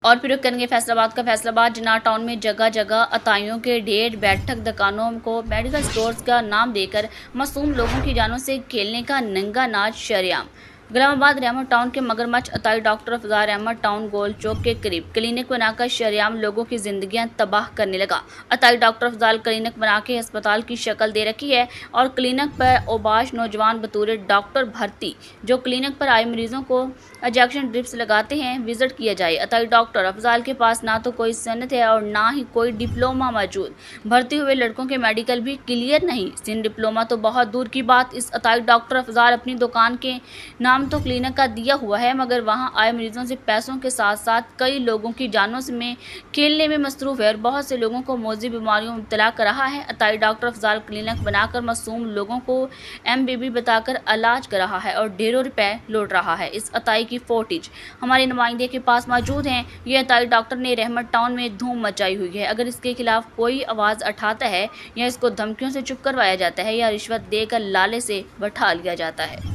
और फिर करेंगे फैसलाबाद का। फैसलाबाद जिन्ना टाउन में जगह जगह अताइयों के ढेर, बैठक दुकानों को मेडिकल स्टोर्स का नाम देकर मासूम लोगों की जानों से खेलने का नंगा नाच शरेआम। गुलामाबाद रहमत टाउन के मगरमच्छ अताई डॉक्टर अफजार रहमत टाउन गोल चौक के करीब क्लिनिक बनाकर शरेआम लोगों की जिंदगियां तबाह करने लगा। अताई डॉक्टर अफजाल क्लिनिक बना के अस्पताल की शक्ल दे रखी है और क्लिनिक पर ओबाश नौजवान बतौर डॉक्टर भर्ती, जो क्लिनिक पर आए मरीजों को इंजेक्शन ड्रिप्स लगाते हैं, विजिट किया जाए। अताई डॉक्टर अफजाल के पास ना तो कोई सनद है और ना ही कोई डिप्लोमा मौजूद। भर्ती हुए लड़कों के मेडिकल भी क्लियर नहीं, सिन डिप्लोमा तो बहुत दूर की बात। इस अताई डॉक्टर अफजाल अपनी दुकान के नाम तो क्लिनिक का दिया हुआ है, मगर वहां आए मरीजों से पैसों के साथ साथ कई लोगों की जानों में खेलने में मसरूफ है और बहुत से लोगों को मौजी बीमारियों में मुब्तला कर रहा है। अताई डॉक्टर अफजाल क्लिनिक बनाकर मासूम लोगों को एमबीबी बताकर इलाज कर रहा है और ढेरों रुपए लौट रहा है। इस अताई की फोटेज हमारे नुमाइंदे के पास मौजूद हैं। ये अताई डॉक्टर ने रहमत टाउन में धूम मचाई हुई है। अगर इसके खिलाफ कोई आवाज़ उठाता है या इसको धमकियों से चुप करवाया जाता है या रिश्वत देकर लाले से बैठा लिया जाता है।